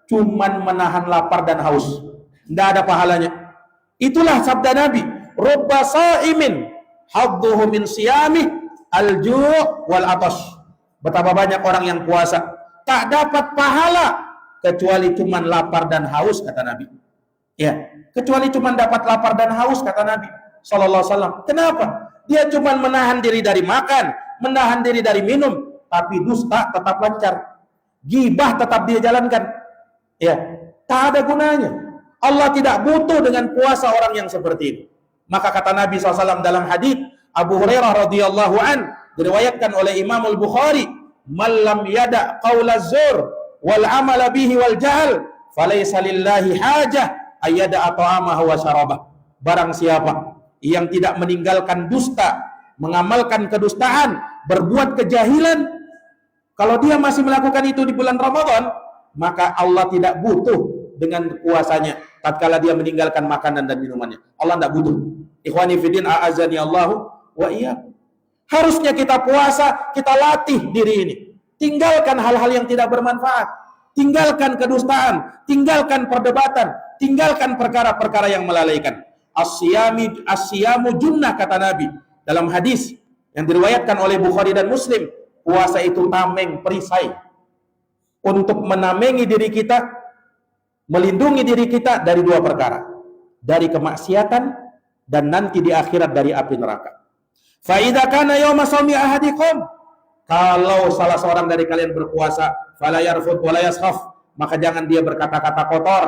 Speaker 1: cuman menahan lapar dan haus. Tidak ada pahalanya. Itulah sabda Nabi, rubba sa'imin hadduhu min siyamih al-ju' wal atash. Betapa banyak orang yang puasa tak dapat pahala kecuali cuman lapar dan haus, kata Nabi. Ya, kecuali cuman dapat lapar dan haus, kata Nabi sallallahu alaihi wasallam. Kenapa? Dia cuman menahan diri dari makan, menahan diri dari minum, tapi dusta tetap lancar. Gibah tetap dia jalankan. Ya, tak ada gunanya. Allah tidak butuh dengan puasa orang yang seperti ini. Maka kata Nabi SAW dalam hadis Abu Hurairah radhiyallahu an, diriwayatkan oleh Imam Al-Bukhari, "Man lam yada' qaula zur wal amala bihi wal jahl, falaysa lillahi hajah ayyada ta'amahu wa syarabah." Barang siapa yang tidak meninggalkan dusta, mengamalkan kedustaan, berbuat kejahilan, kalau dia masih melakukan itu di bulan Ramadan, maka Allah tidak butuh dengan puasanya tatkala dia meninggalkan makanan dan minumannya. Allah tidak butuh. Ikhwani fiddin, a'azani Allahu wa iyyakum. Harusnya kita puasa, kita latih diri ini. Tinggalkan hal-hal yang tidak bermanfaat. Tinggalkan kedustaan, tinggalkan perdebatan, tinggalkan perkara-perkara yang melalaikan. As-siyamu junnah, kata Nabi dalam hadis yang diriwayatkan oleh Bukhari dan Muslim. Puasa itu tameng, perisai untuk menamengi diri kita, melindungi diri kita dari dua perkara, dari kemaksiatan dan nanti di akhirat dari api neraka. Fa idza kana yauma shaumi ahadikum, kalau salah seorang dari kalian berpuasa, fala yarfut wala yaskhaf, maka jangan dia berkata-kata kotor,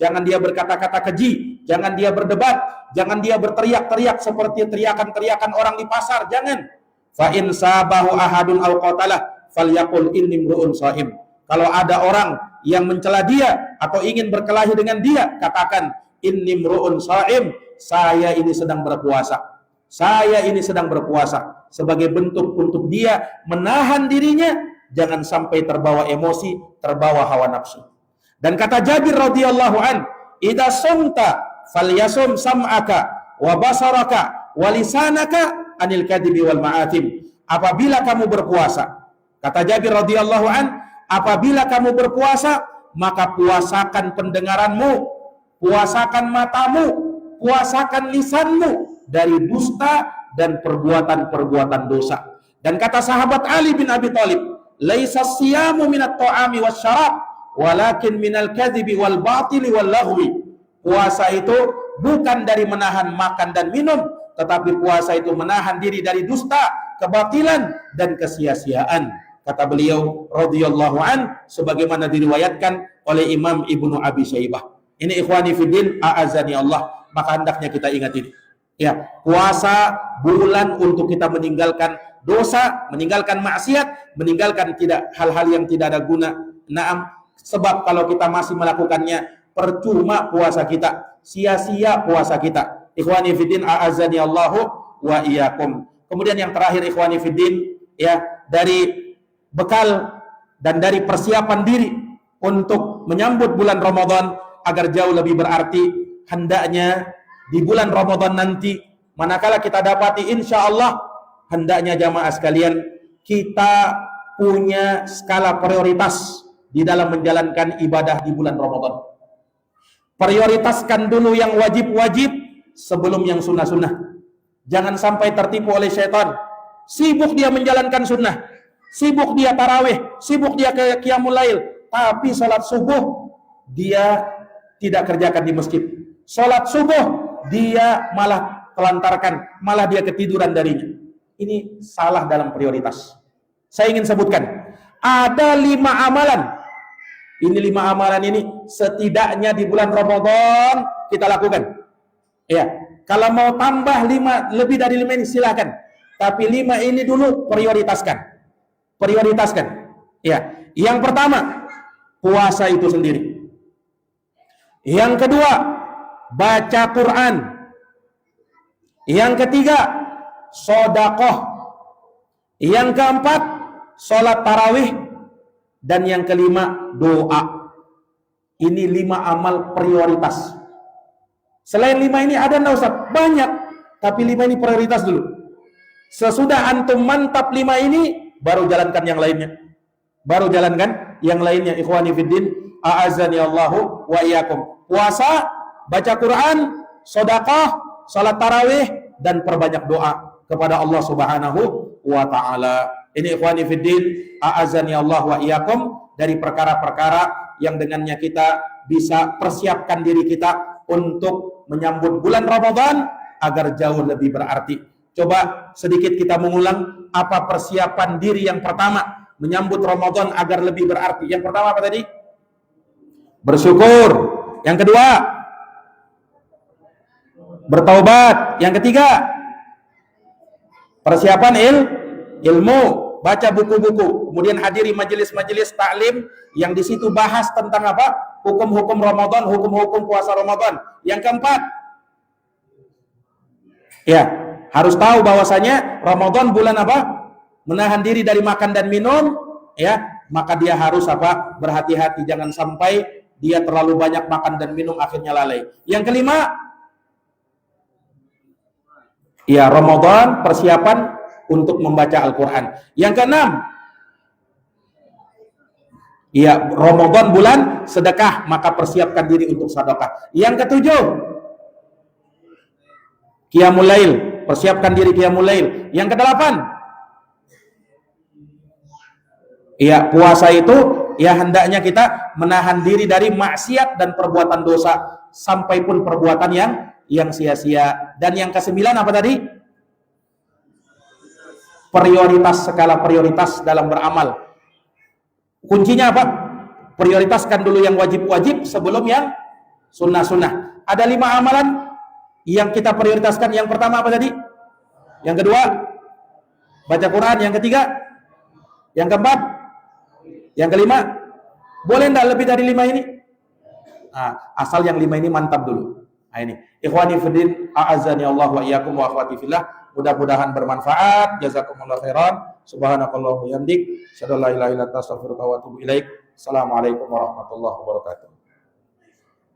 Speaker 1: jangan dia berkata-kata keji, jangan dia berdebat, jangan dia berteriak-teriak seperti teriakan-teriakan orang di pasar, jangan. Fa in sabahu ahadun aw qatalah falyaqul inni mru'un shaim. Kalau ada orang yang mencela dia atau ingin berkelahi dengan dia, katakan inni mru'un shaim, saya ini sedang berpuasa. Saya ini sedang berpuasa, sebagai bentuk untuk dia menahan dirinya jangan sampai terbawa emosi, terbawa hawa nafsu. Dan kata Jabir radhiyallahu an, "Idza sumta falyasum sam'aka wa basaraka wa lisanaka anil kadhibi wal ma'atim." Apabila kamu berpuasa, kata Jabir radhiyallahu an, apabila kamu berpuasa, maka puasakan pendengaranmu, puasakan matamu, puasakan lisanmu dari dusta dan perbuatan-perbuatan dosa. Dan kata sahabat Ali bin Abi Thalib, "Laisa siyamu minat ta'ami wasyarab, walakin minal kadhibi wal batili wal laghwi." Puasa itu bukan dari menahan makan dan minum, tetapi puasa itu menahan diri dari dusta, kebatilan dan kesia-siaan. Kata beliau radhiyallahu an, sebagaimana diriwayatkan oleh Imam Ibnu Abi Syaibah. Ini ikhwani fiddin, a'azani Allah. Maka hendaknya kita ingat ini. Ya, puasa bulan untuk kita meninggalkan
Speaker 2: dosa, meninggalkan maksiat, meninggalkan tidak hal-hal yang tidak ada guna. Naam, sebab kalau kita masih melakukannya, percuma puasa kita, sia-sia puasa kita. Ikhwani fiddin, a'azani Allahu wa iyyakum. Kemudian yang terakhir ikhwani fiddin, ya, dari bekal dan dari persiapan diri untuk menyambut bulan Ramadan agar jauh lebih berarti, hendaknya di bulan Ramadan nanti manakala kita dapati insya Allah, hendaknya jamaah sekalian kita punya skala prioritas di dalam menjalankan ibadah di bulan Ramadan. Prioritaskan dulu yang wajib-wajib sebelum yang sunnah-sunnah. Jangan sampai tertipu oleh syaitan. Sibuk dia menjalankan sunnah, sibuk dia tarawih, sibuk dia ke qiyamul lail, tapi salat subuh dia tidak kerjakan di masjid. Salat subuh dia malah telantarkan, malah dia ketiduran darinya. Ini salah dalam prioritas. Saya ingin sebutkan ada 5 amalan. Ini 5 amalan ini setidaknya di bulan Ramadan kita lakukan. Ya, kalau mau tambah 5, lebih dari 5 ini silakan. Tapi 5 ini dulu prioritaskan. Prioritaskan. Ya, yang pertama puasa itu sendiri. Yang kedua baca Quran. Yang ketiga sedekah. Yang keempat salat tarawih. Dan yang kelima doa. Ini 5 amal prioritas. Selain 5 ini ada enggak Ustaz? Banyak. Tapi 5 ini prioritas dulu. Sesudah antum mantap 5 ini, baru jalankan yang lainnya. Baru jalankan yang lainnya. Ikhwani fiddin, a'azani Allahu wa iyyakum. Puasa, baca Quran, sedekah, salat tarawih, dan perbanyak doa kepada Allah Subhanahu wa ta'ala. Ini ikhwani fiddin, a'azani Allah wa iyyakum, dari perkara-perkara yang dengannya kita bisa persiapkan diri kita untuk menyambut bulan Ramadan agar jauh lebih berarti. Coba sedikit kita mengulang apa persiapan diri yang pertama menyambut Ramadan agar lebih berarti. Yang pertama apa tadi? Bersyukur. Yang kedua bertaubat. Yang ketiga persiapan ilmu, baca buku-buku, kemudian hadiri majelis-majelis taklim yang di situ bahas tentang apa? Hukum-hukum Ramadan, hukum-hukum puasa Ramadan. Yang keempat, ya, harus tahu bahwasanya Ramadan bulan apa? Menahan diri dari makan dan minum, ya, maka dia harus apa? Berhati-hati, jangan sampai dia terlalu banyak makan dan minum akhirnya lalai. Yang kelima, ya, Ramadan persiapan untuk membaca Al-Quran. Yang keenam, ya, Ramadan bulan sedekah, maka persiapkan diri untuk sedekah. Yang ketujuh, qiyamul lail, persiapkan diri qiyamul lail. Yang kedelapan, ya, puasa itu ya hendaknya kita menahan diri dari maksiat dan perbuatan dosa sampai pun perbuatan yang sia-sia. Dan yang kesembilan apa tadi? Prioritas, skala prioritas dalam beramal. Kuncinya apa? Prioritaskan dulu yang wajib-wajib sebelum yang sunnah-sunnah. Ada 5 amalan yang kita prioritaskan. Yang pertama apa tadi? Yang kedua baca Quran. Yang ketiga, yang keempat, yang kelima. Boleh enggak lebih dari 5 ini? Nah, asal yang 5 ini mantap dulu. Nah, ini ikhwani fiddin, a'azani Allah wa iyyakum wa akhwati fillah. Mudah-mudahan bermanfaat. Jazakumullah khairan. Subhanakallahumma wa bihamdik, asyhadu an la ilaha illa anta, astaghfiruka wa atubu ilaik. Assalamualaikum warahmatullahi wabarakatuh.